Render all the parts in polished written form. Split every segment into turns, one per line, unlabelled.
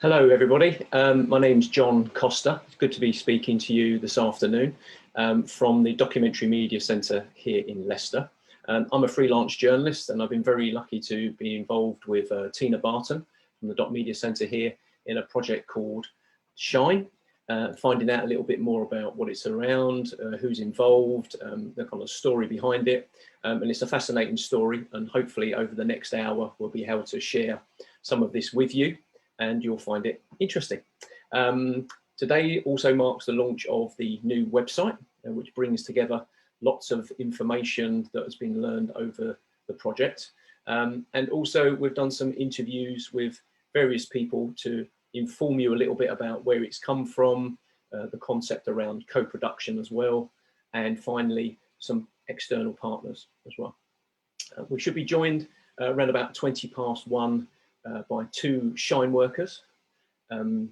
Hello everybody, my name's John Costa. It's good to be speaking to you this afternoon from the Documentary Media Centre here in Leicester. I'm a freelance journalist and I've been very lucky to be involved with Tina Barton from the Doc Media Centre here in a project called Shine, finding out a little bit more about what it's around, who's involved, the kind of story behind it. And it's a fascinating story, and hopefully over the next hour we'll be able to share some of this with you and you'll find it interesting. Today also marks the launch of the new website, which brings together lots of information that has been learned over the project. And also we've done some interviews with various people to inform you a little bit about where it's come from, the concept around co-production as well, and finally some external partners as well. We should be joined around about 1:20 by two Shine workers who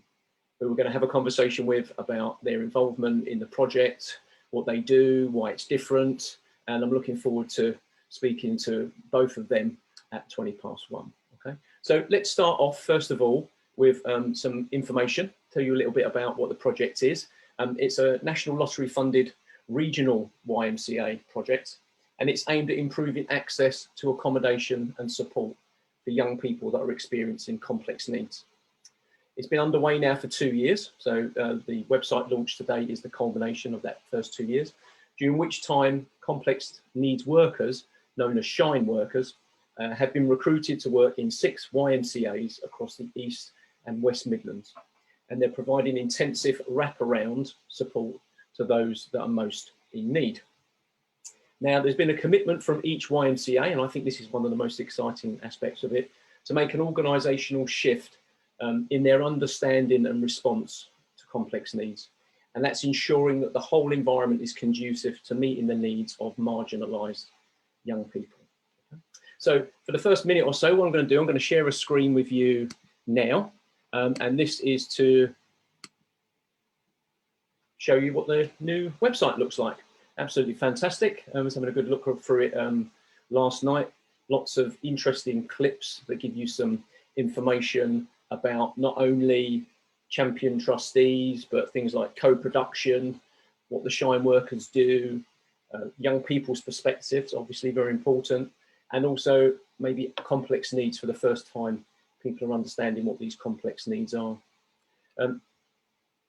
we're going to have a conversation with about their involvement in the project, what they do, why it's different, and I'm looking forward to speaking to both of them at 1:20. Okay, so let's start off first of all with some information, tell you a little bit about what the project is. It's a National Lottery funded regional YMCA project, and it's aimed at improving access to accommodation and support for young people that are experiencing complex needs. It's been underway now for 2 years, so the website launch today is the culmination of that first 2 years, during which time complex needs workers, known as Shine workers, have been recruited to work in 6 YMCAs across the East and West Midlands, and they're providing intensive wraparound support to those that are most in need. Now, there's been a commitment from each YMCA, and I think this is one of the most exciting aspects of it, to make an organisational shift in their understanding and response to complex needs. And that's ensuring that the whole environment is conducive to meeting the needs of marginalised young people. So for the first minute or so, what I'm going to do, I'm going to share a screen with you now. And this is to show you what the new website looks like. Absolutely fantastic. I was having a good look through it last night. Lots of interesting clips that give you some information about not only champion trustees, but things like co-production, what the Shine workers do, young people's perspectives, obviously very important, and also maybe complex needs for the first time. People are understanding what these complex needs are.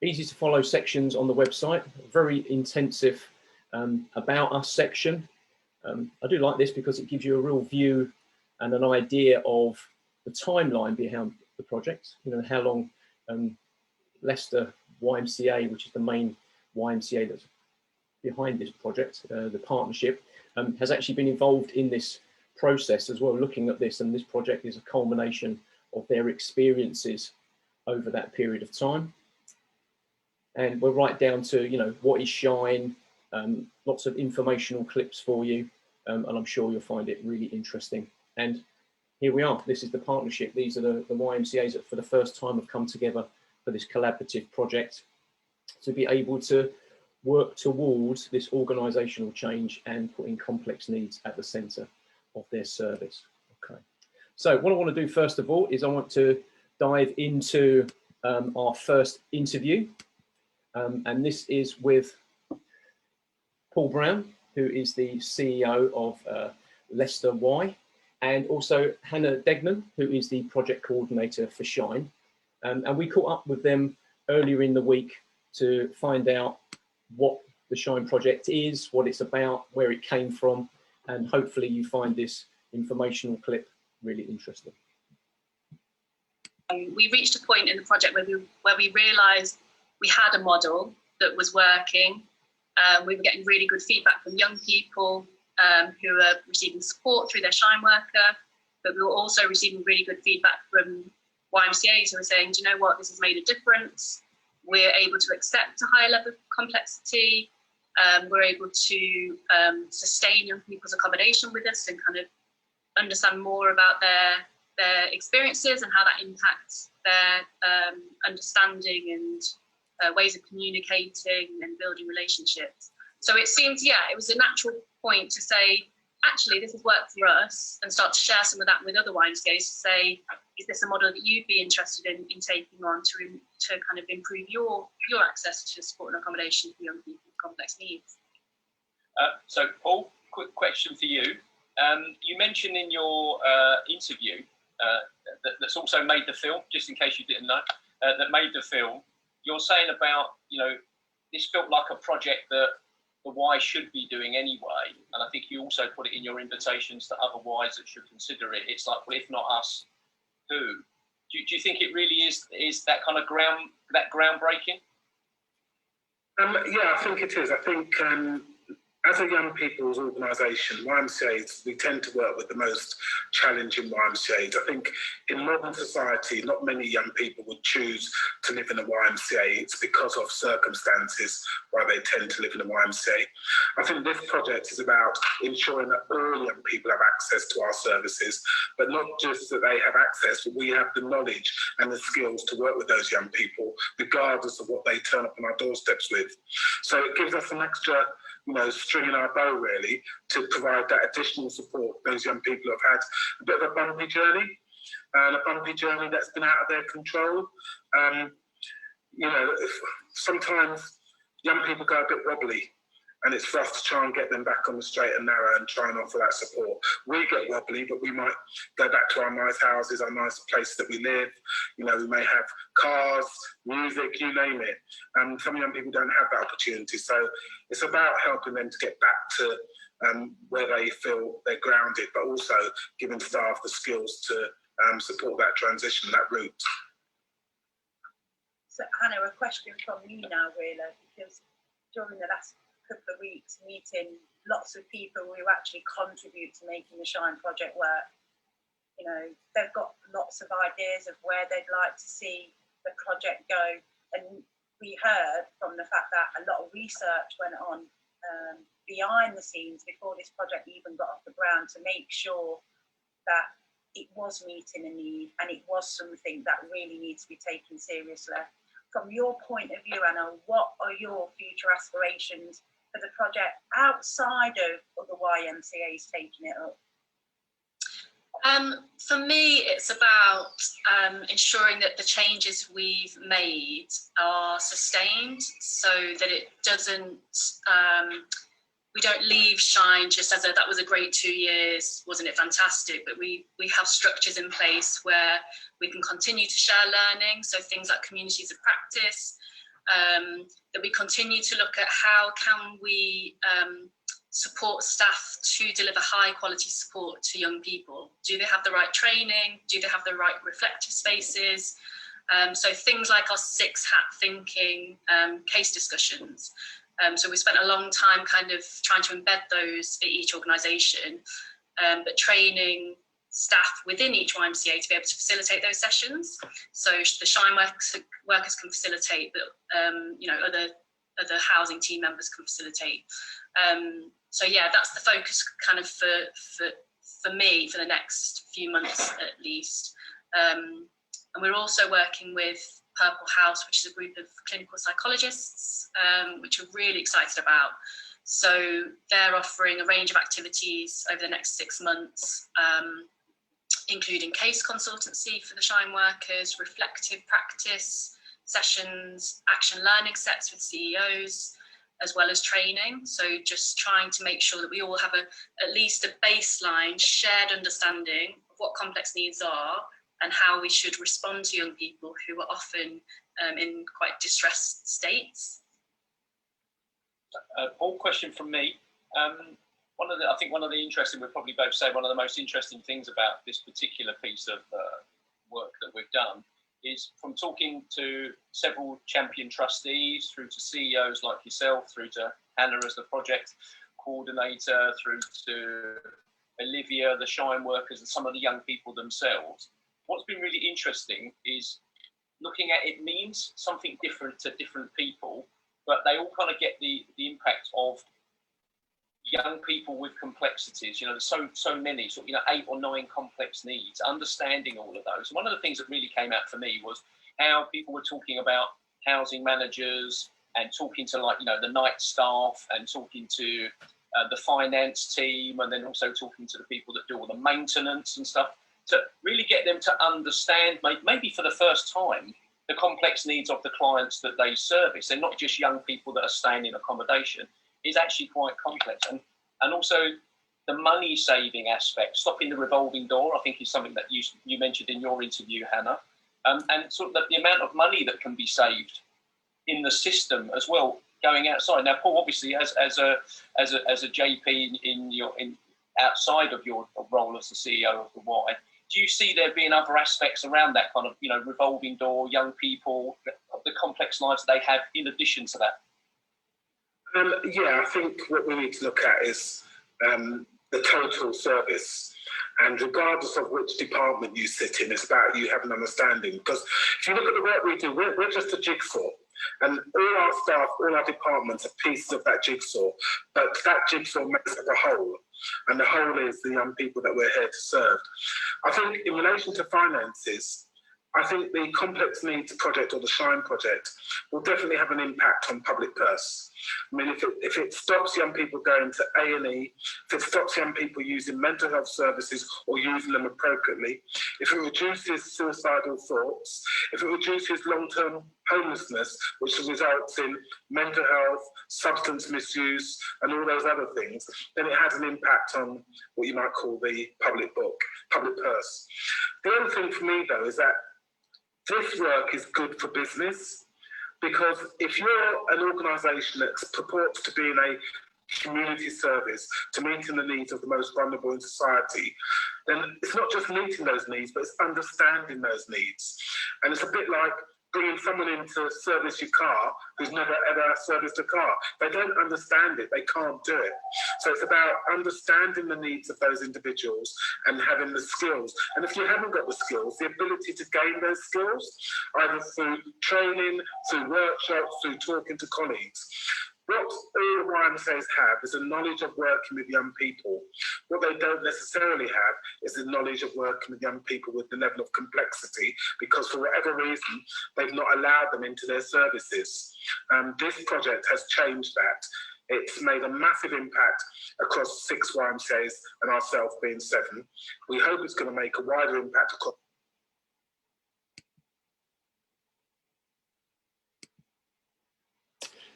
Easy to follow sections on the website, very intensive about us section. I do like this because it gives you a real view and an idea of the timeline behind the project, you know, how long Leicester YMCA, which is the main YMCA that's behind this project, the partnership, has actually been involved in this process as well, looking at this, and this project is a culmination of their experiences over that period of time. And we're right down to, you know, what is Shine, lots of informational clips for you, and I'm sure you'll find it really interesting. And here we are, this is the partnership. These are the YMCAs that for the first time have come together for this collaborative project to be able to work towards this organisational change and putting complex needs at the centre of their service. Okay, so what I want to do first of all is I want to dive into our first interview, and this is with Paul Brown, who is the CEO of Leicester Y, and also Hannah Degnan, who is the project coordinator for Shine. And we caught up with them earlier in the week to find out what the Shine project is, what it's about, where it came from, and hopefully you find this informational clip really interesting.
We reached a point in the project where we realised we had a model that was working. We were getting really good feedback from young people who were receiving support through their Shine worker, but we were also receiving really good feedback from YMCAs who were saying, do you know what, this has made a difference. We're able to accept a higher level of complexity. We're able to sustain young people's accommodation with us and kind of understand more about their experiences and how that impacts their understanding and ways of communicating and building relationships. So it seemed, yeah, it was a natural point to say, actually, this has worked for us, and start to share some of that with other YMCAs to say, is this a model that you'd be interested in taking on to kind of improve your access to support and accommodation for young people with complex needs?
So Paul, quick question for you. You mentioned in your interview that's also made the film, just in case you didn't know, that made the film. You're saying about, you know, this felt like a project that the Y should be doing anyway, and I think you also put it in your invitations to other Ys that should consider it. It's like, well, if not us, who? Do you think it really is that kind of groundbreaking?
Yeah, I think it is. I think as a young people's organisation, YMCAs, we tend to work with the most challenging YMCAs. I think in modern society, not many young people would choose to live in a YMCA. It's because of circumstances why they tend to live in a YMCA. I think this project is about ensuring that all young people have access to our services, but not just that they have access, but we have the knowledge and the skills to work with those young people, regardless of what they turn up on our doorsteps with. So it gives us an extra, you know, string in our bow, really, to provide that additional support those young people have had a bit of a bumpy journey, and a bumpy journey that's been out of their control. You know, sometimes young people go a bit wobbly, and it's for us to try and get them back on the straight and narrow and try and offer that support. We get wobbly, but we might go back to our nice houses, our nice places that we live. You know, we may have cars, music, you name it. And some young people don't have that opportunity. So it's about helping them to get back to where they feel they're grounded, but also giving staff the skills to support that transition, that route.
So Hannah, a question from you now, really, because during the last couple of weeks meeting lots of people who actually contribute to making the Shine project work. You know, they've got lots of ideas of where they'd like to see the project go. And we heard from the fact that a lot of research went on behind the scenes before this project even got off the ground to make sure that it was meeting a need and it was something that really needs to be taken seriously. From your point of view, Anna, what are your future aspirations for the project outside of the YMCA's taking it up?
For me, it's about ensuring that the changes we've made are sustained, so that it doesn't, we don't leave Shine just as that was a great 2 years, wasn't it fantastic? But we have structures in place where we can continue to share learning, so things like communities of practice, that we continue to look at how can we support staff to deliver high quality support to young people. Do they have the right training? Do they have the right reflective spaces? So things like our 6-hat thinking case discussions. So we spent a long time kind of trying to embed those at each organisation, but training staff within each YMCA to be able to facilitate those sessions. So the Shine workers can facilitate, but you know, other housing team members can facilitate. So yeah, that's the focus kind of for me for the next few months at least. And we're also working with Purple House, which is a group of clinical psychologists, which we're really excited about. So they're offering a range of activities over the next 6 months, including case consultancy for the Shine workers, reflective practice sessions, action learning sets with CEOs, as well as training. So just trying to make sure that we all have at least a baseline shared understanding of what complex needs are and how we should respond to young people who are often in quite distressed states.
Paul, question from me. I think one of the interesting, we'll probably both say one of the most interesting things about this particular piece of work that we've done is from talking to several champion trustees through to CEOs like yourself, through to Hannah as the project coordinator, through to Olivia, the Shine workers, and some of the young people themselves. What's been really interesting is looking at it means something different to different people, but they all kind of get the impact of young people with complexities. You know, there's so many, 8 or 9 complex needs, understanding all of those. One of the things that really came out for me was how people were talking about housing managers and talking to the night staff and talking to the finance team, and then also talking to the people that do all the maintenance and stuff, to really get them to understand, maybe for the first time, the complex needs of the clients that they service. They're not just young people that are staying in accommodation. It's actually quite complex. And also the money saving aspect, stopping the revolving door, I think is something that you mentioned in your interview, Hannah. And sort of the amount of money that can be saved in the system as well, going outside. Now, Paul, obviously, as a JP in outside of your role as the CEO of the Y, do you see there being other aspects around that kind of, revolving door, young people, the complex lives they have in addition to that?
Yeah, I think what we need to look at is the total service. And regardless of which department you sit in, it's about you having understanding. Because if you look at the work we do, we're just a jigsaw. And all our staff, all our departments are pieces of that jigsaw. But that jigsaw makes up a whole. And the whole is the young people that we're here to serve. I think in relation to finances, I think the Complex Needs Project or the Shine Project will definitely have an impact on public purse. I mean, if it stops young people going to A&E, if it stops young people using mental health services or using them appropriately, if it reduces suicidal thoughts, if it reduces long-term homelessness, which results in mental health, substance misuse, and all those other things, then it has an impact on what you might call the public purse. The other thing for me, though, is that this work is good for business, because if you're an organisation that purports to be in a community service to meeting the needs of the most vulnerable in society, then it's not just meeting those needs, but it's understanding those needs. And it's a bit like bringing someone in to service your car who's never ever serviced a car. They don't understand it, they can't do it. So it's about understanding the needs of those individuals and having the skills. And if you haven't got the skills, the ability to gain those skills, either through training, through workshops, through talking to colleagues. What all YMCAs have is a knowledge of working with young people. What they don't necessarily have is the knowledge of working with young people with the level of complexity, because for whatever reason, they've not allowed them into their services. This project has changed that. It's made a massive impact across 6 YMCAs and ourselves being 7. We hope it's going to make a wider impact across.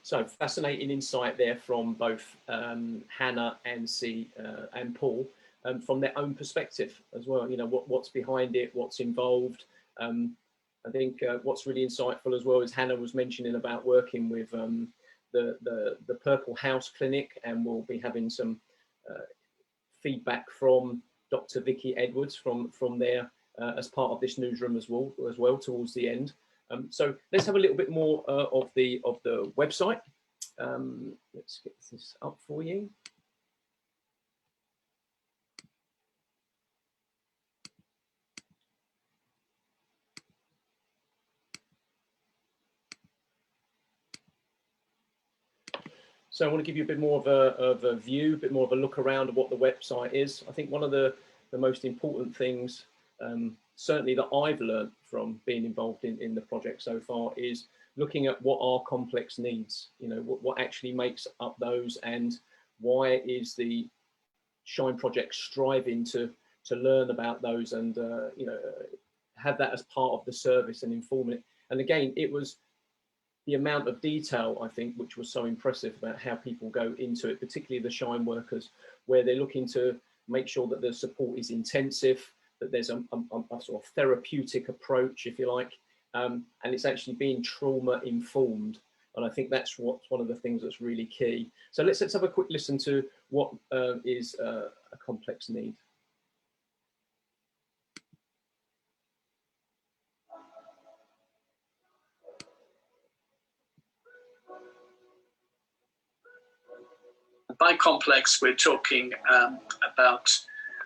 So fascinating insight there from both Hannah and Paul, from their own perspective as well. What's behind it, what's involved. I think what's really insightful as well is Hannah was mentioning about working with the Purple House Clinic, and we'll be having some feedback from Dr. Vicky Edwards from there as part of this newsroom as well towards the end. So let's have a little bit more of the website. Let's get this up for you. So I want to give you a bit more of a view, a bit more of a look around of what the website is. I think one of the most important things, certainly that I've learned from being involved in the project so far, is looking at what are complex needs, what actually makes up those, and why is the Shine project striving to learn about those and have that as part of the service and inform it. And again, it was the amount of detail, I think, which was so impressive about how people go into it, particularly the Shine workers, where they're looking to make sure that the support is intensive, that there's a sort of therapeutic approach, if you like, and it's actually being trauma informed. And I think that's one of the things that's really key. So let's have a quick listen to what is a complex need.
By complex, we're talking about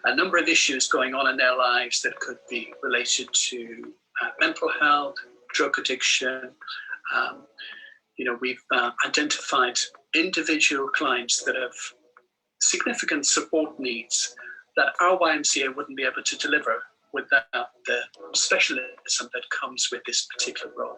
a number of issues going on in their lives that could be related to mental health, drug addiction. We've identified individual clients that have significant support needs that our YMCA wouldn't be able to deliver without the specialism that comes with this particular role.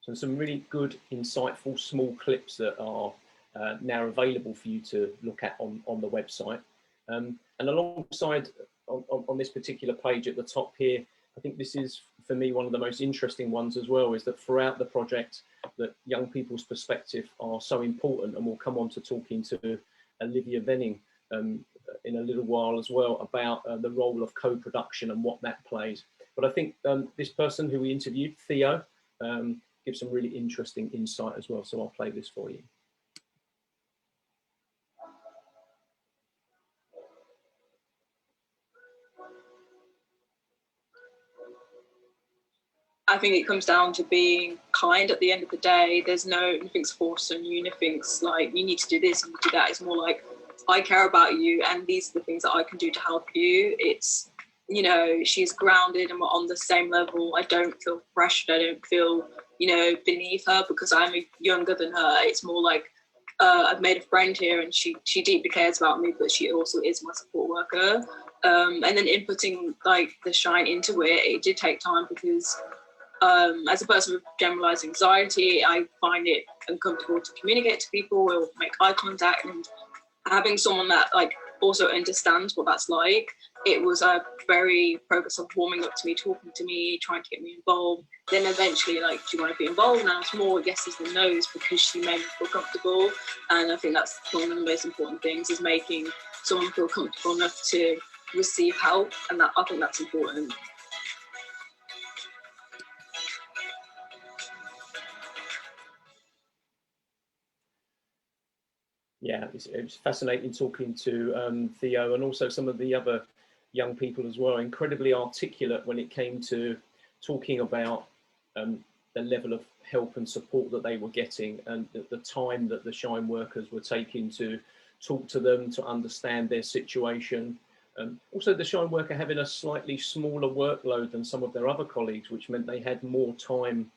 So some really good, insightful, small clips that are now available for you to look at on the website. And alongside on this particular page at the top here, I think this is, for me, one of the most interesting ones as well, is that throughout the project, that young people's perspective are so important, and we'll come on to talking to Olivia Venning in a little while as well about the role of co-production and what that plays. But I think this person who we interviewed, Theo, gives some really interesting insight as well. So I'll play this for you.
I think it comes down to being kind at the end of the day. There's nothing's forced on you, nothing's like, you need to do this and do that. It's more like, I care about you and these are the things that I can do to help you. It's, you know, she's grounded and we're on the same level. I don't feel pressured. I don't feel, you know, beneath her because I'm younger than her. It's more like, I've made a friend here and she deeply cares about me, but she also is my support worker. And then inputting like the shine into it did take time because as a person with generalized anxiety, I find it uncomfortable to communicate to people or make eye contact, and having someone that like also understands what that's like, it was a very progress of warming up to me, talking to me, trying to get me involved. Then eventually, like, do you want to be involved? Now it's more yeses than nos because she made me feel comfortable. And I think that's one of the most important things, is making someone feel comfortable enough to receive help. And that, I think that's important.
Yeah, it was fascinating talking to Theo and also some of the other young people as well. Incredibly articulate when it came to talking about the level of help and support that they were getting, and the time that the Shine workers were taking to talk to them, to understand their situation. Also, the Shine worker having a slightly smaller workload than some of their other colleagues, which meant they had more time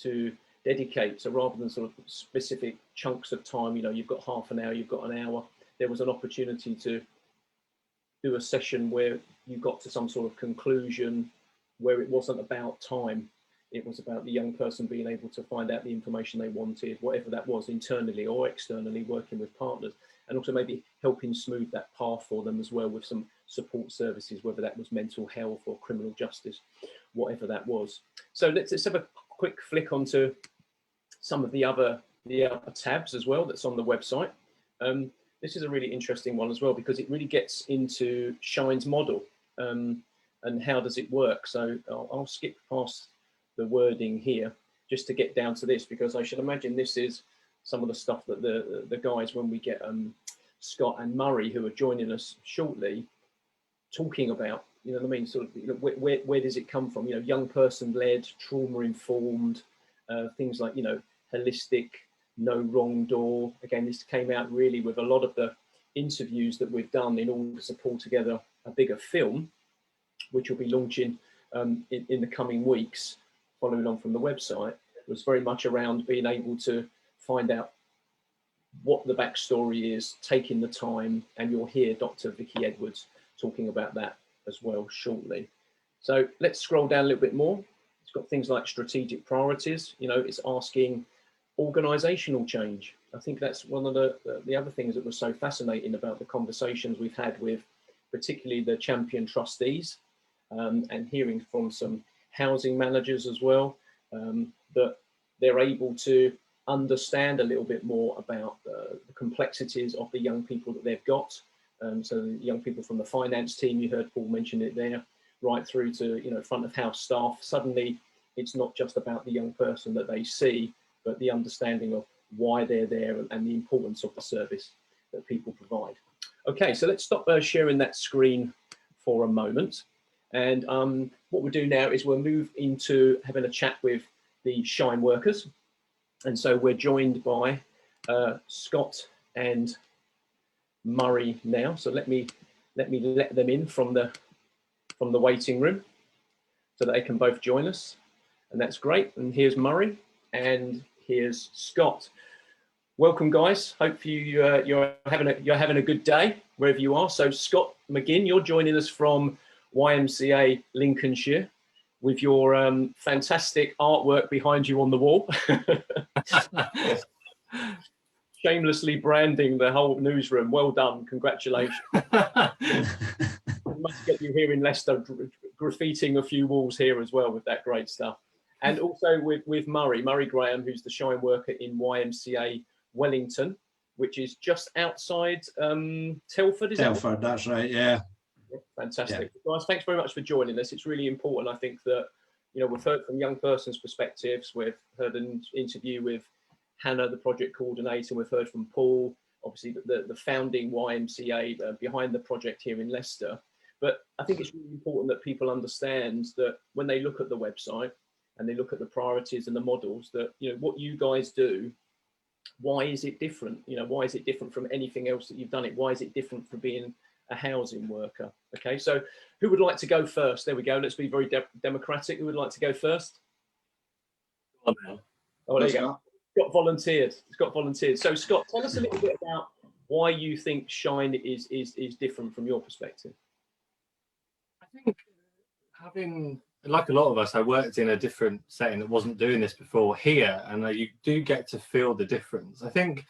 to dedicate. So rather than sort of specific chunks of time, you know, you've got half an hour, you've got an hour, there was an opportunity to do a session where you got to some sort of conclusion where it wasn't about time. It was about the young person being able to find out the information they wanted, whatever that was, internally or externally, working with partners, and also maybe helping smooth that path for them as well with some support services, whether that was mental health or criminal justice, whatever that was. So let's have a quick flick onto some of the other tabs as well that's on the website. This is a really interesting one as well, because it really gets into Shine's model and how does it work. So I'll skip past the wording here just to get down to this, because I should imagine this is some of the stuff that the guys, when we get Scott and Murray, who are joining us shortly, talking about, you know what I mean, sort of, you know, where does it come from? You know, young person led, trauma informed, things like, you know, holistic, no wrong door. Again, this came out really with a lot of the interviews that we've done in order to pull together a bigger film, which will be launching in the coming weeks, following on from the website. Was very much around being able to find out what the backstory is, taking the time, and you'll hear Dr. Vicky Edwards talking about that as well shortly. So let's scroll down a little bit more. It's got things like strategic priorities. You know, it's asking organizational change. I think that's one of the other things that was so fascinating about the conversations we've had with particularly the champion trustees, and hearing from some housing managers as well, that they're able to understand a little bit more about the complexities of the young people that they've got. So the young people from the finance team, you heard Paul mention it there, right through to, you know, front of house staff. Suddenly it's not just about the young person that they see, but the understanding of why they're there and the importance of the service that people provide. Okay, so let's stop sharing that screen for a moment. And what we'll do now is we'll move into having a chat with the Shine workers. And so we're joined by Scott and Murray now. So let me let them in from the waiting room so that they can both join us. And that's great. And here's Murray and here's Scott. Welcome, guys. Hope you're having a good day wherever you are. So Scott McGinn, you're joining us from YMCA Lincolnshire. with your fantastic artwork behind you on the wall. Shamelessly branding the whole newsroom. Well done. Congratulations. We must get you here in Leicester, graffitiing a few walls here as well with that great stuff. And also with Murray Graham, who's the shine worker in YMCA Wellington, which is just outside Telford, is
Telford, that's right, yeah.
Fantastic. Yeah. Guys, thanks very much for joining us. It's really important. I think that, you know, we've heard from young persons' perspectives. We've heard an interview with Hannah, the project coordinator. We've heard from Paul, obviously the founding YMCA behind the project here in Leicester. But I think it's really important that people understand that when they look at the website and they look at the priorities and the models, that, you know, what you guys do, why is it different? You know, why is it different from anything else that you've done it? Why is it different from being a housing worker? Okay, so who would like to go first? There we go. Let's be very democratic. Who would like to go first? Oh, there you go. Scott volunteered. Scott volunteered. So Scott, tell us a little bit about why you think Shine is different from your perspective.
I think having, like a lot of us, I worked in a different setting that wasn't doing this before here, and you do get to feel the difference. I think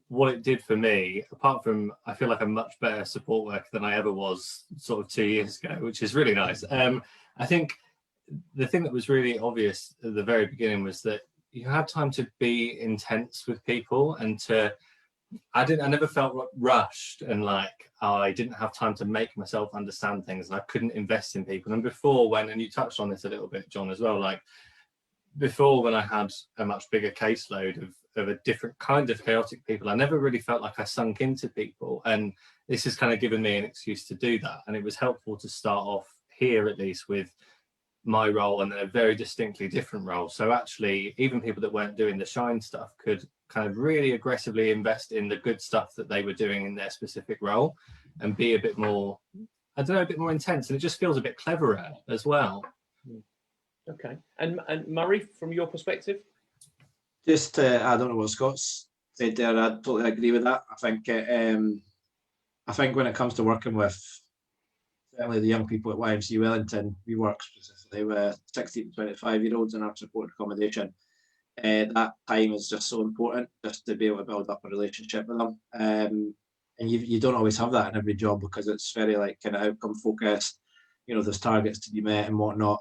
what it did for me, apart from I feel like a much better support worker than I ever was sort of 2 years ago, which is really nice. I think the thing that was really obvious at the very beginning was that you had time to be intense with people, and I never felt rushed and like I didn't have time to make myself understand things, and I couldn't invest in people. And before, and you touched on this a little bit, John, as well, like before, when I had a much bigger caseload of a different kind of chaotic people, I never really felt like I sunk into people, and this has kind of given me an excuse to do that. And it was helpful to start off here, at least, with my role and then a very distinctly different role. So actually, even people that weren't doing the Shine stuff could kind of really aggressively invest in the good stuff that they were doing in their specific role and be a bit more, I don't know, a bit more intense. And it just feels a bit cleverer as well.
Okay. And Murray, from your perspective?
Just to add on to what Scott's said there, I totally agree with that. I think when it comes to working with certainly the young people at YMCA Wellington, we work specifically with 16 to 25-year-olds in our supported accommodation. That time is just so important, just to be able to build up a relationship with them. And you don't always have that in every job, because it's very like kind of outcome focused. You know, there's targets to be met and whatnot.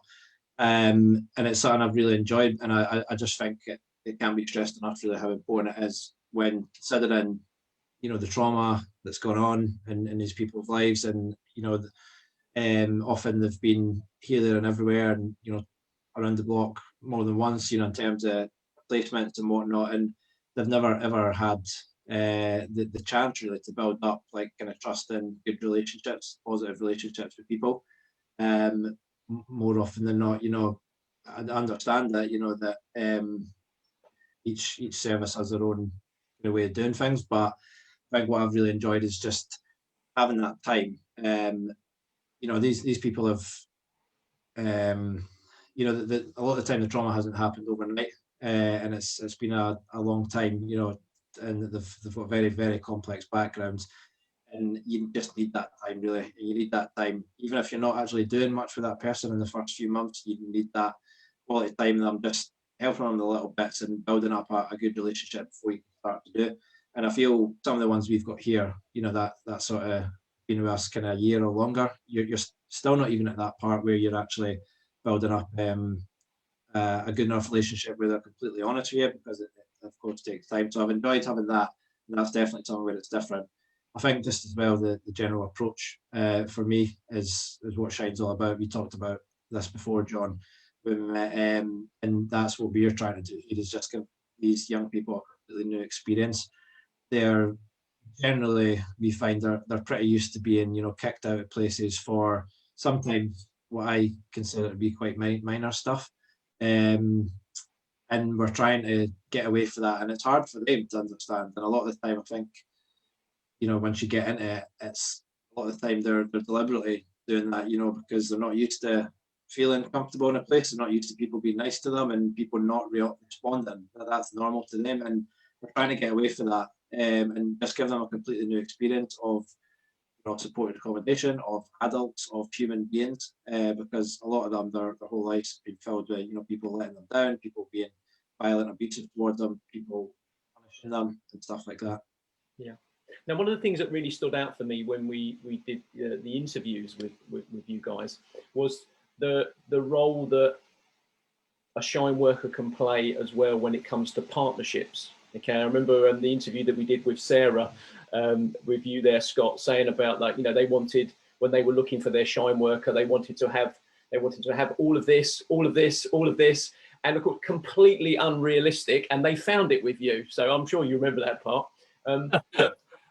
And it's something I've really enjoyed, and I just think it can't be stressed enough really how important it is when considering, you know, the trauma that's gone on in these people's lives, and you know, often they've been here, there, and everywhere, and you know, around the block more than once, you know, in terms of placements and whatnot, and they've never ever had the chance really to build up like kind of trust and good relationships, positive relationships with people. More often than not, you know, I understand that, you know, that each service has their own way of doing things, but I think what I've really enjoyed is just having that time. You know, these people have, you know, a lot of the time the trauma hasn't happened overnight, and it's been a long time, you know, and they've got very, very complex backgrounds, and you just need that time really. You need that time, even if you're not actually doing much with that person in the first few months. You need that quality time, and I'm just helping them the little bits and building up a good relationship before you start to do it. And I feel some of the ones we've got here, you know, that sort of been with us kind of a year or longer, you're still not even at that part where you're actually building up a good enough relationship where they're completely honest with you, because it of course takes time. So I've enjoyed having that, and that's definitely something where it's different. I think just as well the general approach for me is what Shine's all about. We talked about this before, John, when we met, and that's what we're trying to do. It is just give these young people a completely new experience. They're generally, we find they're pretty used to being, you know, kicked out of places for sometimes what I consider to be quite minor stuff, and we're trying to get away from that, and it's hard for them to understand. And a lot of the time, I think, you know, once you get into it, it's a lot of the time they're deliberately doing that, you know, because they're not used to feeling comfortable in a place. They're not used to people being nice to them and people not responding. That's normal to them, and we're trying to get away from that, and just give them a completely new experience of supported accommodation, of adults, of human beings, because a lot of them, their whole life's been filled with, people letting them down, people being violent, abusive towards them, people punishing them and stuff like that.
Yeah. Now, one of the things that really stood out for me when we did the interviews with you guys was the role that a Shine worker can play as well when it comes to partnerships. Okay, I remember the interview that we did with Sarah, with you there, Scott, saying about, like, they wanted, when they were looking for their Shine worker, they wanted to have all of this, all of this, all of this, and of course, completely unrealistic. And they found it with you, so I'm sure you remember that part.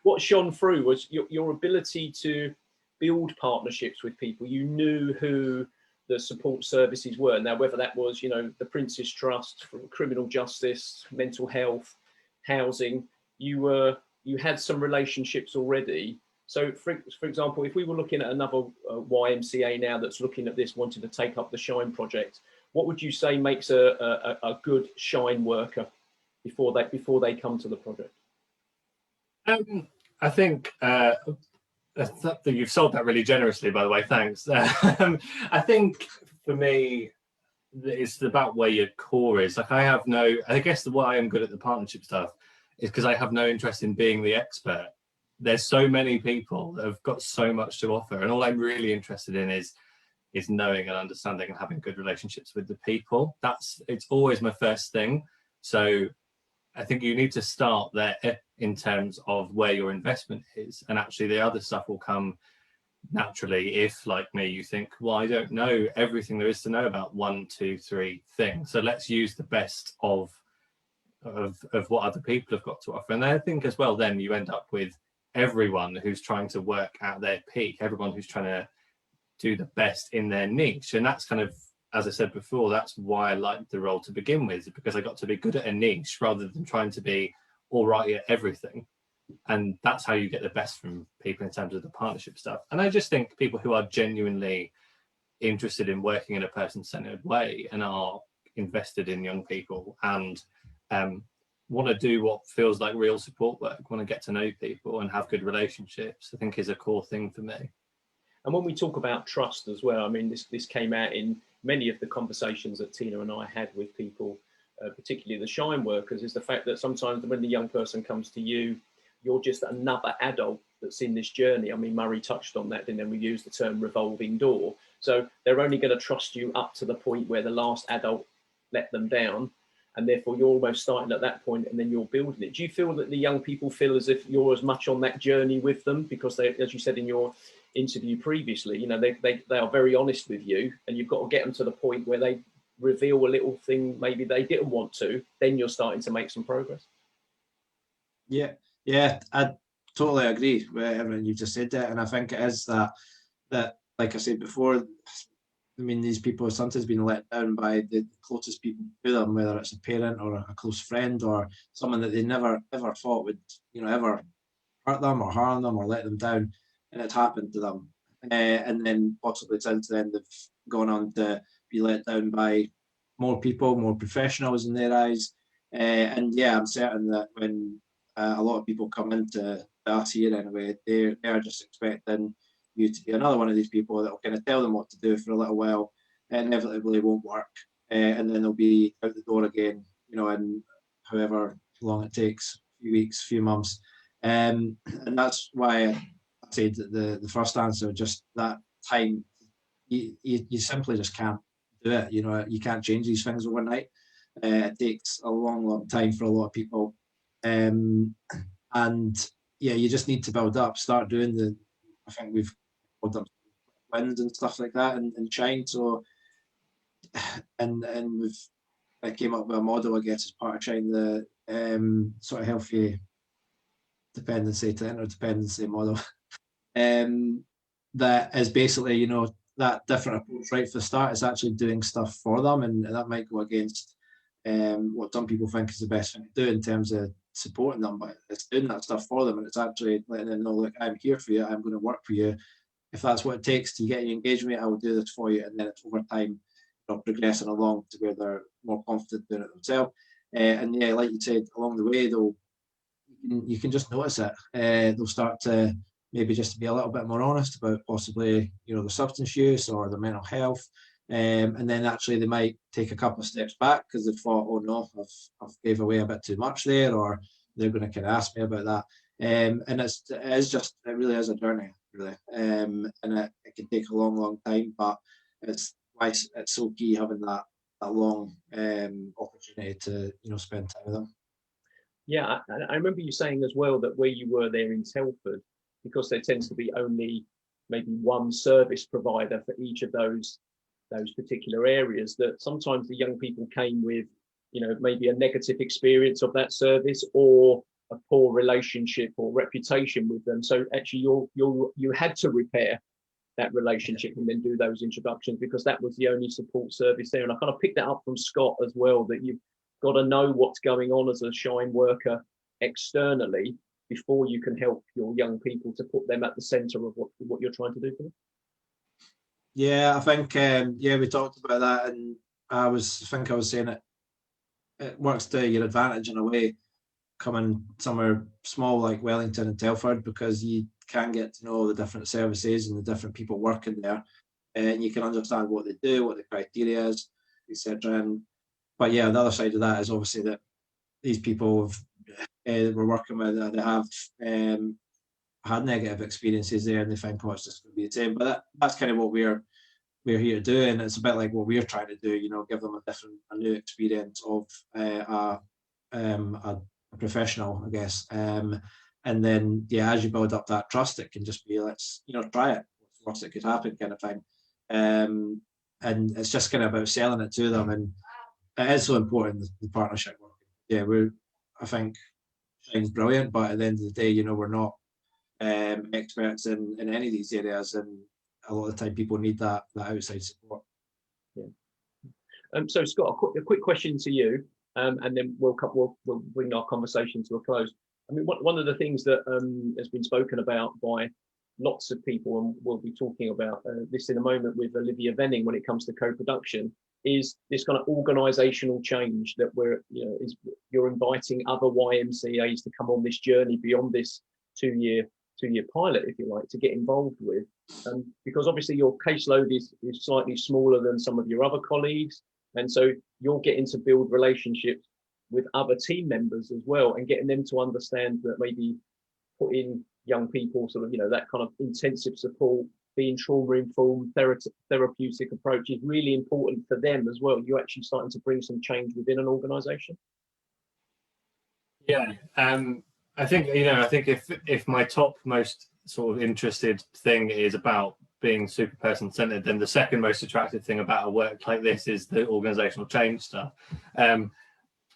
What shone through was your ability to build partnerships with people. You knew who the support services were. Now, whether that was, the Prince's Trust, for criminal justice, mental health, housing, you had some relationships already. So, for example, if we were looking at another YMCA now that's looking at this, wanting to take up the Shine project, what would you say makes a good Shine worker before they come to the project?
I think you've sold that really generously, by the way. Thanks. I think for me, it's about where your core is. Like, I guess why I'm good at the partnership stuff is because I have no interest in being the expert. There's so many people that have got so much to offer, and all I'm really interested in is knowing and understanding and having good relationships with the people. It's always my first thing. So I think you need to start there in terms of where your investment is, and actually the other stuff will come naturally if, like me, you think, well, I don't know everything there is to know about 1, 2, 3 things, so let's use the best of what other people have got to offer. And I think as well, then you end up with everyone who's trying to work at their peak, everyone who's trying to do the best in their niche. And that's kind of, as I said before, that's why I liked the role to begin with, because I got to be good at a niche rather than trying to be all right at everything. And that's how you get the best from people in terms of the partnership stuff. And I just think people who are genuinely interested in working in a person-centered way and are invested in young people and want to do what feels like real support work, want to get to know people and have good relationships, I think is a core thing for me.
And when we talk about trust as well, I mean, this came out in many of the conversations that Tina and I had with people, particularly the Shine workers, is the fact that sometimes when the young person comes to you, you're just another adult that's in this journey. I mean, Murray touched on that, and then we used the term revolving door. So they're only going to trust you up to the point where the last adult let them down, and therefore you're almost starting at that point, and then you're building it. Do you feel that the young people feel as if you're as much on that journey with them, because they, as you said in your interview previously, they are very honest with you, and you've got to get them to the point where they reveal a little thing maybe they didn't want to, then you're starting to make some progress?
Yeah, I totally agree with everything you've just said there, and I think it is that like I said before, I mean, these people have sometimes been let down by the closest people to them, whether it's a parent or a close friend or someone that they never ever thought would, ever hurt them or harm them or let them down, and it's happened to them. And then possibly since then they've gone on to be let down by more people, more professionals in their eyes. And yeah, I'm certain that when a lot of people come into us here anyway, they are just expecting you to be another one of these people that will kind of tell them what to do for a little while, and inevitably it won't work, and then they'll be out the door again, in however long it takes, a few weeks, a few months, and that's why I said that the first answer, just that time, you simply just can't do it. You can't change these things overnight. It takes a long time for a lot of people, and yeah, you just need to build up, start doing I think we've called them wins and stuff like that, and Shine. So, and I came up with a model, I guess, as part of Shine, the sort of healthy dependency to interdependency model, that is basically, that different approach right for the start is actually doing stuff for them, and that might go against what some people think is the best thing to do in terms of supporting them, but it's doing that stuff for them, and it's actually letting them know, look, I'm here for you, I'm going to work for you. If that's what it takes to get you engaged with me, I will do this for you. And then it's over time, progressing along to where they're more confident doing it themselves. And yeah, like you said, along the way, you can just notice it. They'll start to maybe just to be a little bit more honest about possibly, you know, the substance use or the mental health. And then actually they might take a couple of steps back because they've thought, oh no, I've gave away a bit too much there, or they're going to kind of ask me about that. And it really is a journey, really. And it can take a long, long time, but it's why it's so key having that long opportunity to, you know, spend time with them.
Yeah, I remember you saying as well that where you were there in Telford, because there tends to be only maybe one service provider for each of those particular areas, that sometimes the young people came with, you know, maybe a negative experience of that service or a poor relationship or reputation with them. So actually you had to repair that relationship and then do those introductions, because that was the only support service there. And I kind of picked that up from Scott as well, that you've got to know what's going on as a Shine worker externally before you can help your young people, to put them at the centre of what you're trying to do for them.
Yeah, I think we talked about that, and I was saying it works to your advantage in a way, coming somewhere small like Wellington and Telford, because you can get to know the different services and the different people working there, and you can understand what they do, what the criteria is, etc. But yeah, the other side of that is obviously that these people we're working with, they have had negative experiences there, and they think, oh, it's just going to be the same. But that's kind of what we're here to do, and it's a bit like what we're trying to do, you know, give them a new experience of a professional, I guess. And then, yeah, as you build up that trust, it can just be, let's, you know, try it. What's the worst that could happen, kind of thing. And it's just kind of about selling it to them, and it is so important, the partnership work. Yeah, I think Shine's brilliant, but at the end of the day, you know, we're not experts in any of these areas, and a lot of the time people need that outside support.
Yeah. So Scott, a quick question to you, and then we'll bring our conversation to a close. I mean, one of the things that has been spoken about by lots of people, and we'll be talking about this in a moment with Olivia Venning when it comes to co-production, is this kind of organisational change that you're inviting other YMCAs to come on this journey beyond this two-year pilot, if you like, to get involved with, because obviously your caseload is slightly smaller than some of your other colleagues, and so you're getting to build relationships with other team members as well, and getting them to understand that maybe putting young people sort of, you know, that kind of intensive support, being trauma-informed, therapeutic approach is really important for them as well. You're actually starting to bring some change within an organisation.
Yeah, I think if my top most sort of interested thing is about being super person centered, then the second most attractive thing about a work like this is the organizational change stuff.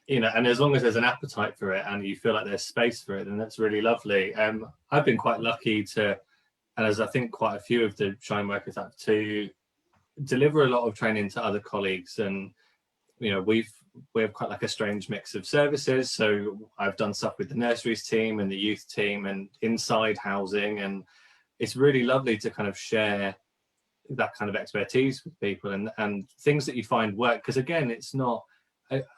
You know, and as long as there's an appetite for it and you feel like there's space for it, then that's really lovely. I've been quite lucky to, and as I think quite a few of the Shine workers have, to deliver a lot of training to other colleagues. And you know, we have quite like a strange mix of services. So I've done stuff with the nurseries team and the youth team and inside housing, and it's really lovely to kind of share that kind of expertise with people and things that you find work. Because again, it's not,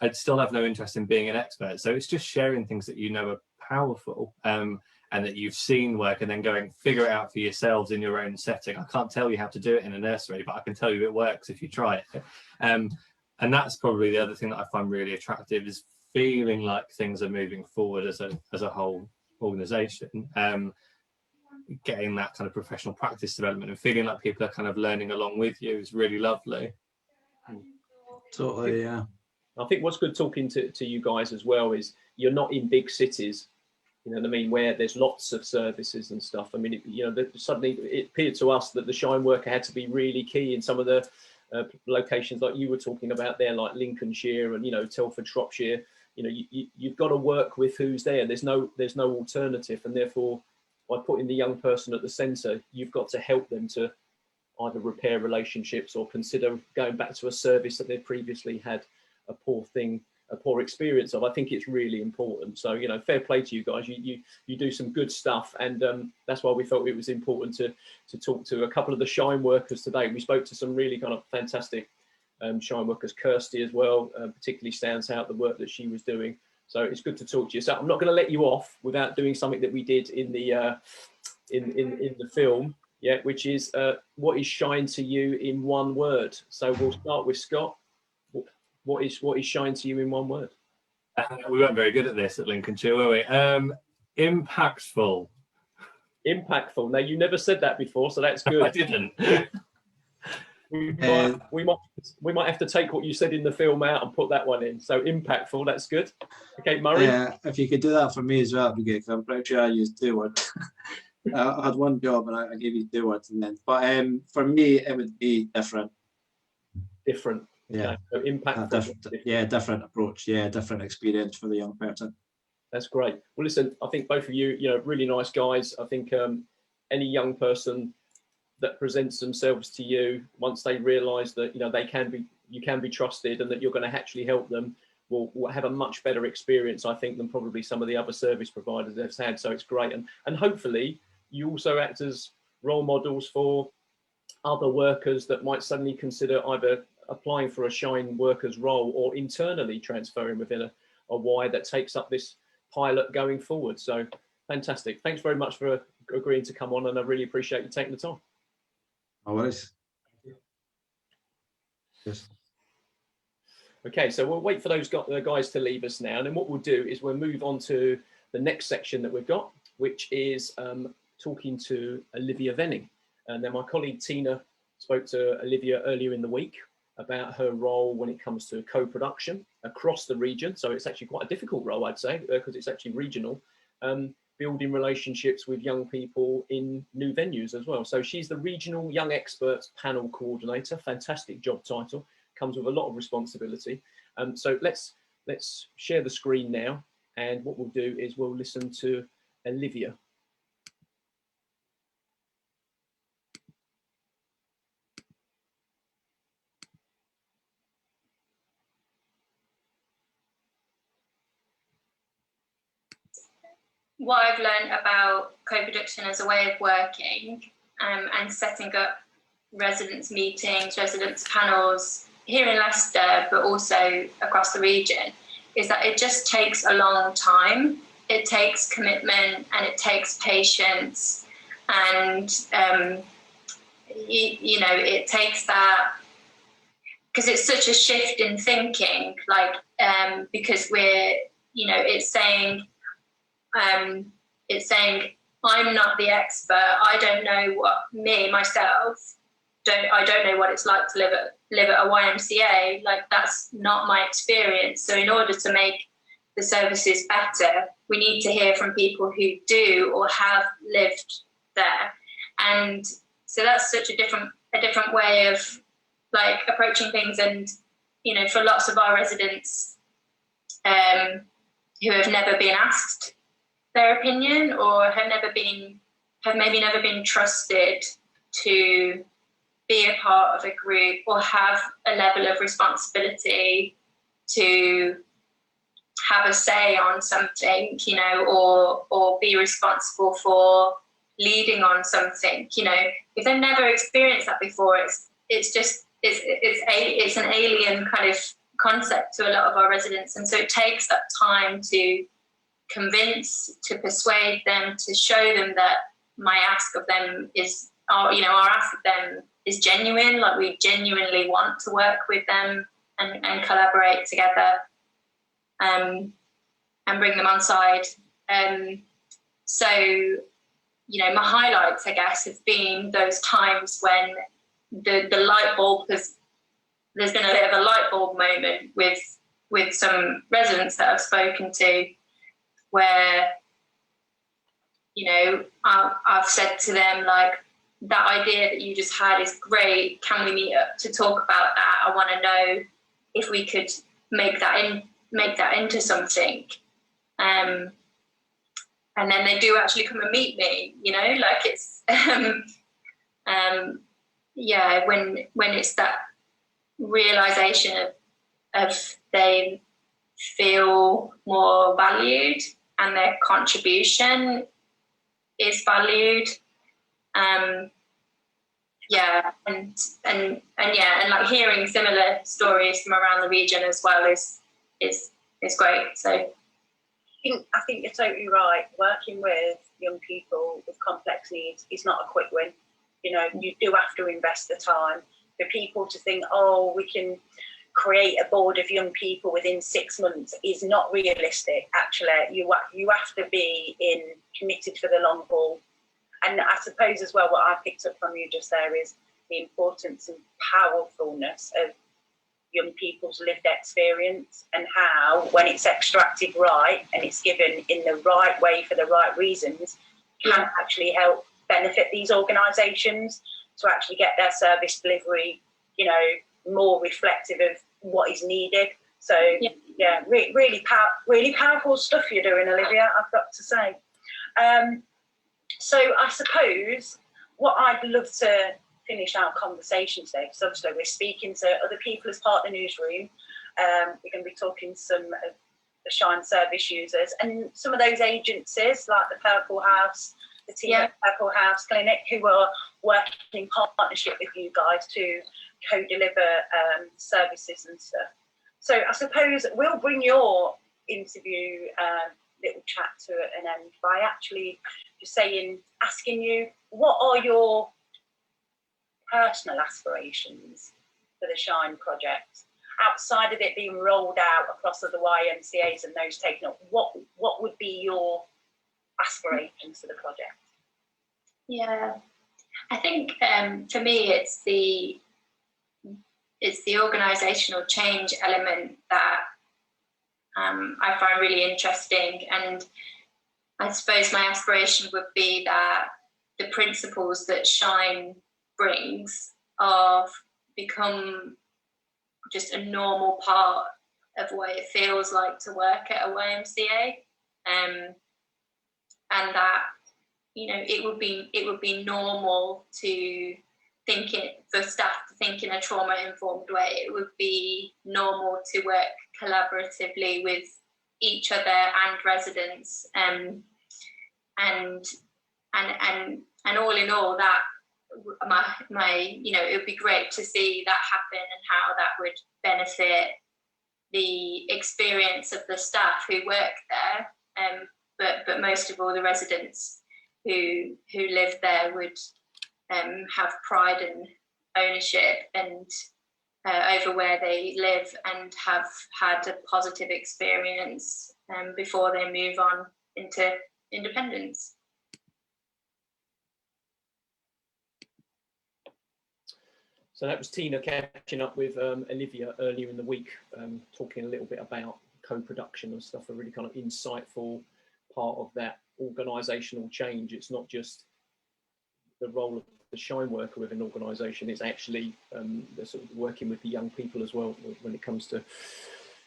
I'd still have no interest in being an expert. So it's just sharing things that you know are powerful and that you've seen work, and then going figure it out for yourselves in your own setting. I can't tell you how to do it in a nursery, but I can tell you it works if you try it. And that's probably the other thing that I find really attractive, is feeling like things are moving forward as a whole organisation. Getting that kind of professional practice development and feeling like people are kind of learning along with you is really lovely.
Totally, yeah.
I think what's good talking to you guys as well is you're not in big cities, you know what I mean, where there's lots of services and stuff. I mean, suddenly it appeared to us that the Shine worker had to be really key in some of the locations like you were talking about there, like Lincolnshire and, you know, Telford, Shropshire. You know, you've got to work with who's there. There's no alternative, and therefore by putting the young person at the centre, you've got to help them to either repair relationships or consider going back to a service that they previously had a poor experience of. I think it's really important. So, you know, fair play to you guys. You do some good stuff, and that's why we felt it was important to talk to a couple of the Shine workers today. We spoke to some really kind of fantastic Shine workers. Kirsty as well, particularly stands out the work that she was doing. So it's good to talk to you. So I'm not going to let you off without doing something that we did in the in the film, yeah, which is what is shine to you in one word. So we'll start with Scott. What is shine to you in one word?
We weren't very good at this at Lincolnshire, were we? Impactful.
Impactful. Now, you never said that before, so that's good.
I didn't.
We might have to take what you said in the film out and put that one in. So impactful, that's good. Okay, Murray.
Yeah, if you could do that for me as well, that'd be good. Because I'm pretty sure I used 2 words. I had one job and I gave you 2 words in the end. But for me, it would be different.
Different.
Yeah.
So impactful.
Different approach. Yeah, different experience for the young person.
That's great. Well, listen, I think both of you, really nice guys. I think any young person that presents themselves to you, once they realise that you can be trusted and that you're going to actually help them, will have a much better experience, I think, than probably some of the other service providers they've had. So it's great, and hopefully you also act as role models for other workers that might suddenly consider either applying for a Shine workers role or internally transferring within a Y that takes up this pilot going forward. So fantastic. Thanks very much for agreeing to come on, and I really appreciate you taking the time.
No worries. Yes.
Okay, so we'll wait for those guys to leave us now, and then what we'll do is we'll move on to the next section that we've got, which is talking to Olivia Venning. And then my colleague Tina spoke to Olivia earlier in the week about her role when it comes to co-production across the region. So it's actually quite a difficult role, I'd say, because it's actually regional. Building relationships with young people in new venues as well. So she's the Regional Young Experts Panel Coordinator. Fantastic job title. Comes with a lot of responsibility. So let's share the screen now. And what we'll do is we'll listen to Olivia.
What I've learned about co-production as a way of working and setting up residents meetings, residents panels here in Leicester, but also across the region, is that it just takes a long time. It takes commitment and it takes patience, and it takes that, because it's such a shift in thinking, because it's saying I'm not the expert. I don't know what I don't know what it's like to live at a YMCA. That's not my experience. So in order to make the services better, we need to hear from people who do or have lived there. And so that's such a different way of approaching things. And for lots of our residents who have never been asked their opinion or have maybe never been trusted to be a part of a group or have a level of responsibility to have a say on something, or be responsible for leading on something, if they've never experienced that before, it's an alien kind of concept to a lot of our residents. And so it takes that time to convince, to persuade them, to show them that my ask of them is, our ask of them is genuine, we genuinely want to work with them and collaborate together and bring them on side. So, my highlights, I guess, have been those times when the light bulb there's been a bit of a light bulb moment with some residents that I've spoken to, where, I've said to them, that idea that you just had is great. Can we meet up to talk about that? I want to know if we could make that into something. And then they do actually come and meet me, it's, when it's that realization of they feel more valued and their contribution is valued. And hearing similar stories from around the region as well is great. So
I think you're totally right. Working with young people with complex needs is not a quick win. You know, you do have to invest the time. For people to think, oh, we can create a board of young people within 6 months is not realistic. Actually, you have to be committed for the long haul. And I suppose as well, what I picked up from you just there is the importance and powerfulness of young people's lived experience, and how, when it's extracted right and it's given in the right way for the right reasons, can actually help benefit these organisations to actually get their service delivery, you know, more reflective of what is needed. So yeah, really powerful stuff you're doing, Olivia, I've got to say. So I suppose what I'd love to finish our conversation today, because obviously we're speaking to other people as part of the newsroom. We're going to be talking to some of the Shine service users and some of those agencies like the Purple House, the team at Purple House Clinic, who are working in partnership with you guys to co-deliver services and stuff. So I suppose we'll bring your interview little chat to an end by actually just asking you, what are your personal aspirations for the Shine project? Outside of it being rolled out across other YMCAs and those taken up, what would be your aspirations for the project?
Yeah, I think for me it's the organisational change element that I find really interesting, and I suppose my aspiration would be that the principles that Shine brings become just a normal part of what it feels like to work at a YMCA, and that, you know, it would be normal for staff to think in a trauma-informed way. It would be normal to work collaboratively with each other and residents, and all in all, that you know, it would be great to see that happen and how that would benefit the experience of the staff who work there, but most of all the residents who live there would have pride and ownership and over where they live, and have had a positive experience before they move on into independence.
So that was Tina catching up with Olivia earlier in the week, talking a little bit about co-production and stuff, a really kind of insightful part of that organisational change. It's not just the role of the Shine worker within an organisation, it's actually the sort of working with the young people as well when it comes to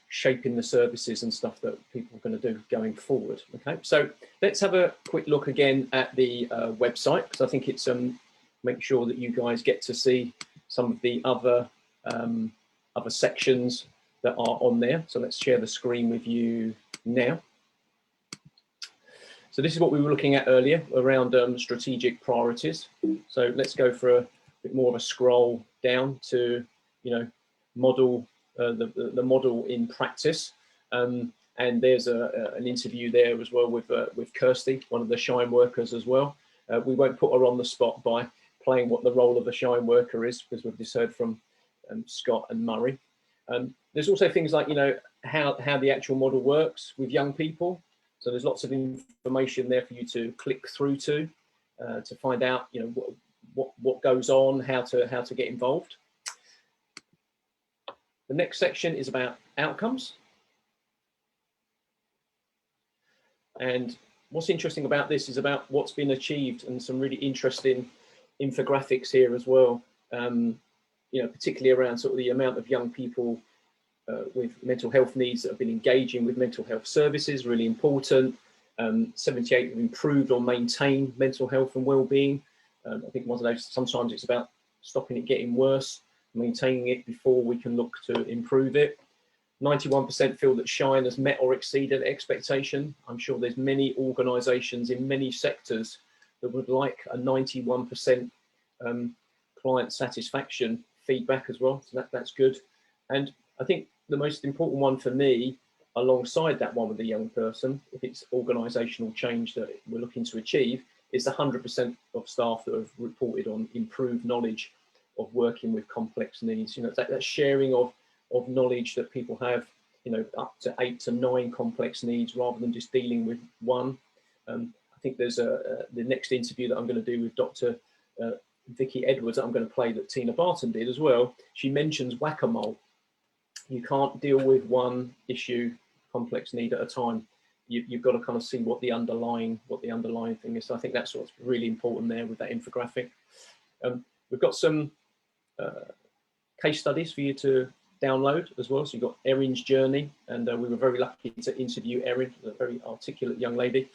shaping the services and stuff that people are going to do going forward. Okay, so let's have a quick look again at the website, because I think it's make sure that you guys get to see some of the other sections that are on there. So let's share the screen with you now. So this is what we were looking at earlier around strategic priorities. So let's go for a bit more of a scroll down to, you know, model the model in practice. And there's an interview there as well with Kirsty, one of the Shine workers as well. We won't put her on the spot by playing what the role of a Shine worker is, because we've just heard from Scott and Murray. There's also things like, you know, how the actual model works with young people. So there's lots of information there for you to click through to find out, you know, what goes on, how to get involved. The next section is about outcomes. And what's interesting about this is about what's been achieved, and some really interesting infographics here as well. You know, particularly around sort of the amount of young people with mental health needs that have been engaging with mental health services, really important. 78 have improved or maintained mental health and well-being. I think one of those, sometimes it's about stopping it getting worse, maintaining it before we can look to improve it. 91% feel that Shine has met or exceeded expectation. I'm sure there's many organisations in many sectors that would like a 91% client satisfaction feedback as well. So that's good. And I think the most important one for me alongside that one with the young person, if it's organisational change that we're looking to achieve, is the 100% of staff that have reported on improved knowledge of working with complex needs. You know, that sharing of knowledge that people have, you know, up to 8 to 9 complex needs rather than just dealing with one. I think there's the next interview that I'm going to do with Dr. Vicky Edwards that I'm going to play that Tina Barton did as well. She mentions whack-a-mole. You can't deal with one issue, complex need at a time. You've got to kind of see what the underlying thing is. So I think that's what's really important there with that infographic. We've got some case studies for you to download as well. So you've got Erin's journey, and we were very lucky to interview Erin, a very articulate young lady.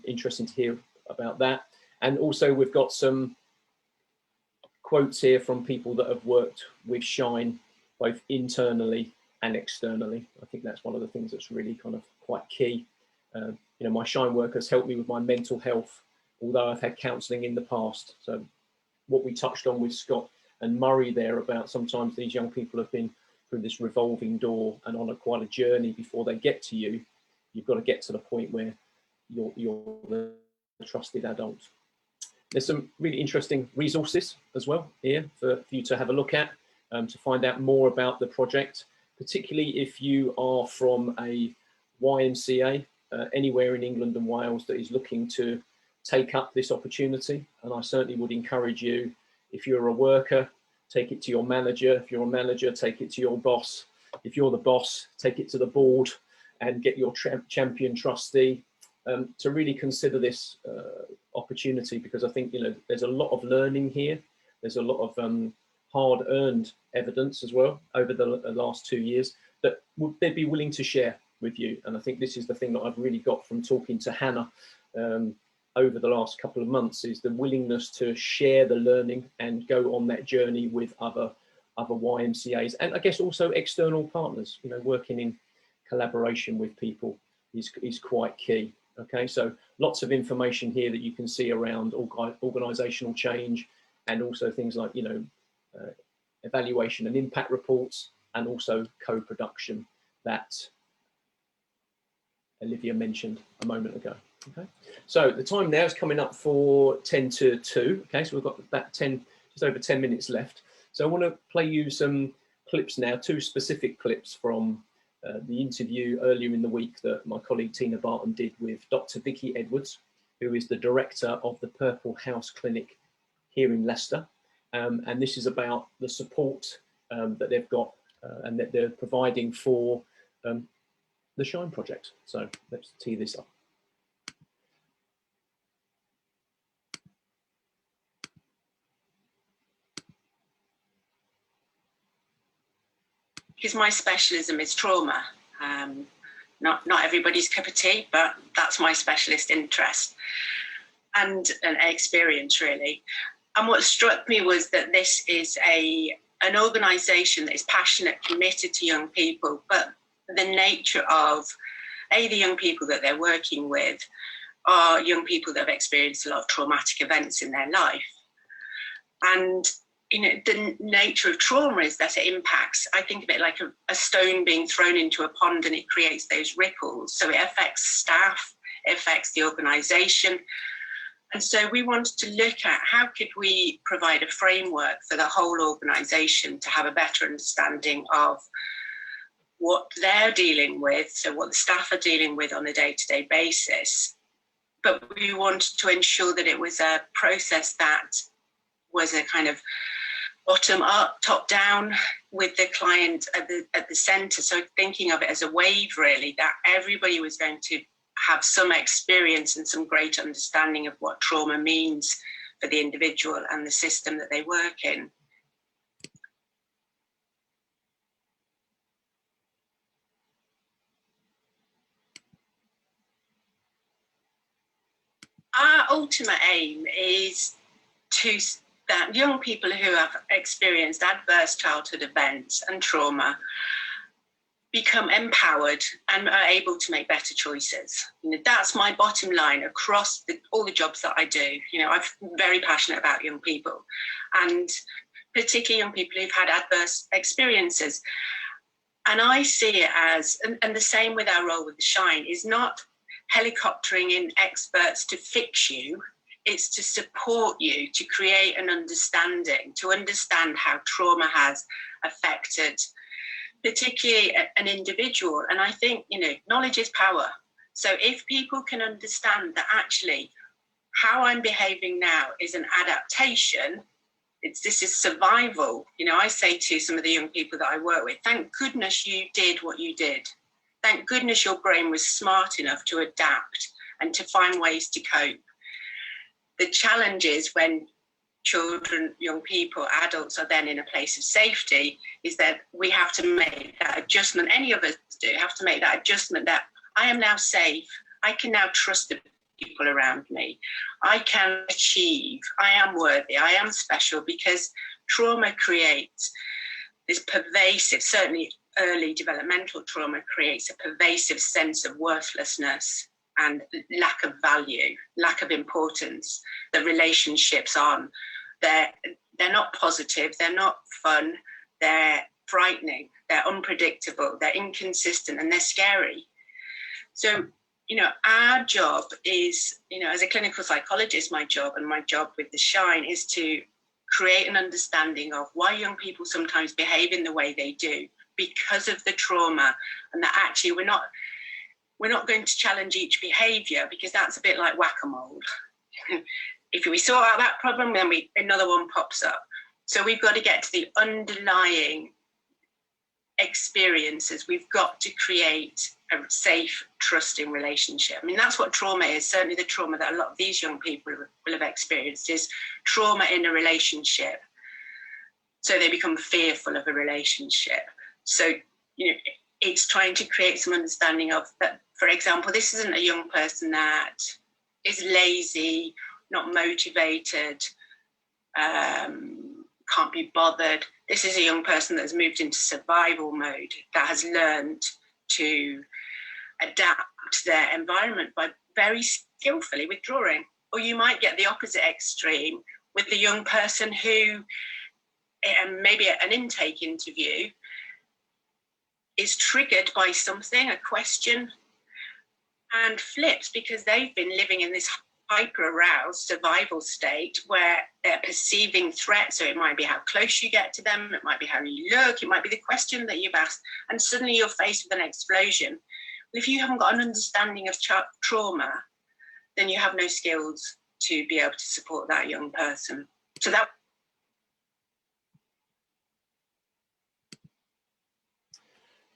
Interesting to hear about that. And also we've got some quotes here from people that have worked with Shine, both internally and externally. I think that's one of the things that's really kind of quite key. You know, my Shine work has helped me with my mental health, although I've had counselling in the past. So what we touched on with Scott and Murray there about sometimes these young people have been through this revolving door and on quite a journey before they get to you. You've got to get to the point where you're the trusted adult. There's some really interesting resources as well here for you to have a look at, to find out more about the project, particularly if you are from a YMCA anywhere in England and Wales that is looking to take up this opportunity. And I certainly would encourage you, if you're a worker, take it to your manager. If you're a manager, take it to your boss. If you're the boss, take it to the board and get your champion trustee to really consider this opportunity, because I think, you know, there's a lot of learning here. There's a lot of hard-earned evidence as well over the last 2 years that they'd be willing to share with you. And I think this is the thing that I've really got from talking to Hannah over the last couple of months, is the willingness to share the learning and go on that journey with other YMCAs, and I guess also external partners. You know, working in collaboration with people is quite key. Okay, so lots of information here that you can see around organisational change, and also things like, you know, evaluation and impact reports, and also co-production that Olivia mentioned a moment ago. Okay, so the time now is coming up for 10 to 2. Okay, so we've got about just over 10 minutes left. So I want to play you some clips now, 2 specific clips from the interview earlier in the week that my colleague Tina Barton did with Dr. Vicky Edwards, who is the director of the Purple House Clinic here in Leicester. And this is about the support that they've got and that they're providing for the Shine project. So let's tee this up.
Because my specialism is trauma. Not everybody's cup of tea, but that's my specialist interest and an experience, really. And what struck me was that this is an organisation that is passionate, committed to young people, but the nature of the young people that they're working with are young people that have experienced a lot of traumatic events in their life. And you know, the nature of trauma is that it impacts, I think of it like a stone being thrown into a pond, and it creates those ripples. So it affects staff, it affects the organisation. And so we wanted to look at how could we provide a framework for the whole organisation to have a better understanding of what they're dealing with, so what the staff are dealing with on a day-to-day basis. But we wanted to ensure that it was a process that was a kind of bottom up, top down, with the client at the centre. So thinking of it as a wave, really, that everybody was going to have some experience and some great understanding of what trauma means for the individual and the system that they work in. Our ultimate aim is that young people who have experienced adverse childhood events and trauma become empowered and are able to make better choices. You know, that's my bottom line across all the jobs that I do. You know, I'm very passionate about young people, and particularly young people who've had adverse experiences. And I see it as, and the same with our role with the Shine, is not helicoptering in experts to fix you. It's to support you, to create an understanding, to understand how trauma has affected particularly an individual. And I think, you know, knowledge is power. So if people can understand that actually how I'm behaving now is an adaptation, this is survival. You know, I say to some of the young people that I work with, thank goodness you did what you did. Thank goodness your brain was smart enough to adapt and to find ways to cope. The challenge is when children, young people, adults are then in a place of safety, is that we have to make that adjustment. Any of us do have to make that adjustment that I am now safe. I can now trust the people around me. I can achieve. I am worthy. I am special, because trauma creates this pervasive, certainly early developmental trauma creates a pervasive sense of worthlessness and lack of value, lack of importance. The relationships aren't, they're not positive, they're not fun, they're frightening, they're unpredictable, they're inconsistent, and they're scary. So, you know, our job is, you know, as a clinical psychologist, my job and my job with the Shine is to create an understanding of why young people sometimes behave in the way they do because of the trauma, and that actually we're not going to challenge each behaviour, because that's a bit like whack-a-mole. If we sort out that problem, then another one pops up. So we've got to get to the underlying experiences. We've got to create a safe, trusting relationship. I mean, that's what trauma is. Certainly the trauma that a lot of these young people will have experienced is trauma in a relationship. So they become fearful of a relationship. So, you know, it's trying to create some understanding of that. For example, this isn't a young person that is lazy, not motivated, can't be bothered. This is a young person that has moved into survival mode, that has learned to adapt their environment by very skillfully withdrawing. Or you might get the opposite extreme with the young person who, maybe at an intake interview, is triggered by something, a question, and flips because they've been living in this hyper-aroused survival state where they're perceiving threat. So it might be how close you get to them, it might be how you look, it might be the question that you've asked, and suddenly you're faced with an explosion. Well, if you haven't got an understanding of trauma, then you have no skills to be able to support that young person. So that.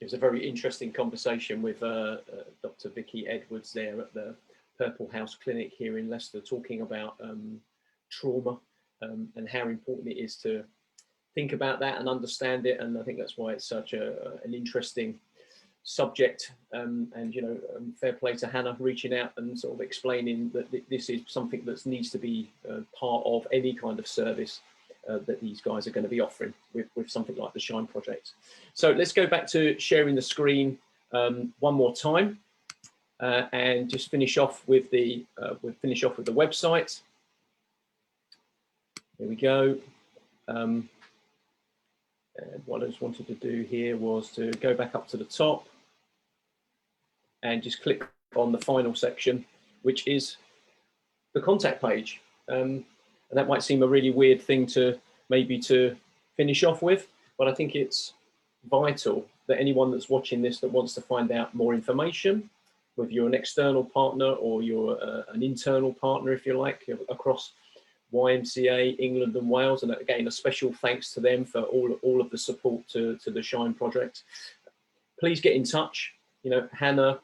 It was a very interesting conversation with Dr. Vicky Edwards there at the Purple House Clinic here in Leicester, talking about trauma and how important it is to think about that and understand it. And I think that's why it's such an interesting subject. And, you know, fair play to Hannah reaching out and sort of explaining that this is something that needs to be part of any kind of service that these guys are going to be offering with something like the Shine project. So let's go back to sharing the screen one more time and just finish off with the website. Here we go. And what I just wanted to do here was to go back up to the top and just click on the final section, which is the contact page. And that might seem a really weird thing to finish off with, but I think it's vital that anyone that's watching this that wants to find out more information, whether you're an external partner or you're an internal partner, if you like, across YMCA, England and Wales, and again, a special thanks to them for all of the support to the Shine project. Please get in touch. You know, Hannah,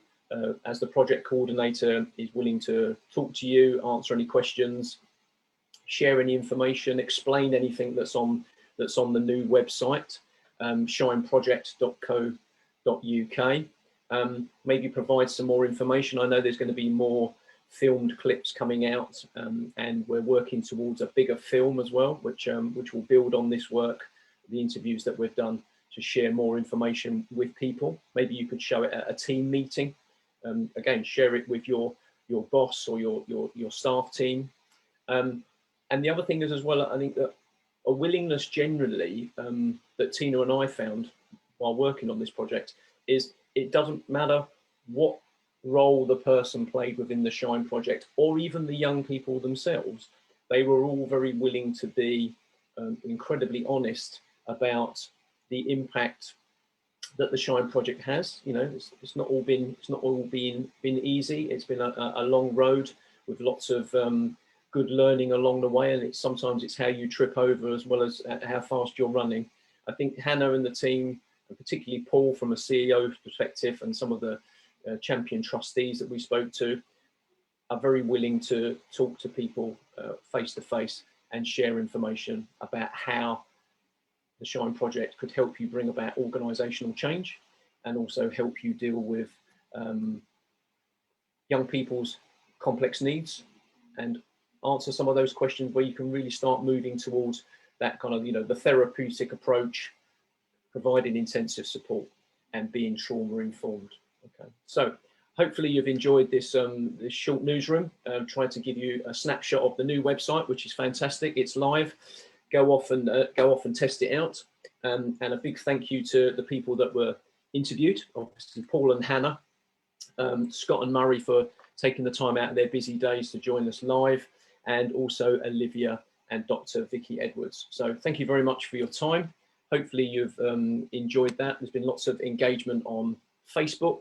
as the project coordinator, is willing to talk to you, answer any questions, share any information, explain anything that's on the new website, shineproject.co.uk. Maybe provide some more information. I know there's going to be more filmed clips coming out, and we're working towards a bigger film as well, which will build on this work, the interviews that we've done, to share more information with people. Maybe you could show it at a team meeting. Again, share it with your boss or your staff team. And the other thing is as well, I think that a willingness generally that Tina and I found while working on this project is it doesn't matter what role the person played within the Shine project, or even the young people themselves. They were all very willing to be incredibly honest about the impact that the Shine project has. You know, it's not all been easy. It's been a long road with lots of good learning along the way, and sometimes it's how you trip over as well as how fast you're running. I think Hannah and the team, and particularly Paul from a CEO's perspective, and some of the champion trustees that we spoke to, are very willing to talk to people face to face and share information about how the Shine project could help you bring about organisational change, and also help you deal with young people's complex needs and answer some of those questions where you can really start moving towards that kind of, you know, the therapeutic approach, providing intensive support and being trauma informed. Okay, so hopefully you've enjoyed this this short newsroom. Trying to give you a snapshot of the new website, which is fantastic. It's live. Go off and test it out. And a big thank you to the people that were interviewed, obviously Paul and Hannah, Scott and Murray for taking the time out of their busy days to join us live, and also Olivia and Dr. Vicky Edwards. So thank you very much for your time. Hopefully you've enjoyed that. There's been lots of engagement on Facebook,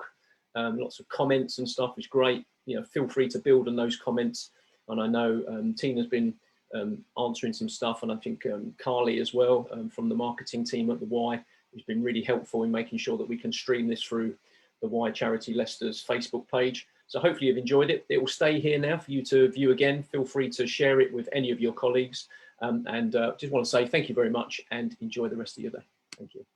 lots of comments and stuff. It's great. You know, feel free to build on those comments. And I know Tina's been answering some stuff, and I think Carly as well from the marketing team at the Y has been really helpful in making sure that we can stream this through the Y Charity Leicester's Facebook page. So hopefully you've enjoyed it. It will stay here now for you to view again. Feel free to share it with any of your colleagues, and just want to say thank you very much and enjoy the rest of your day. Thank you.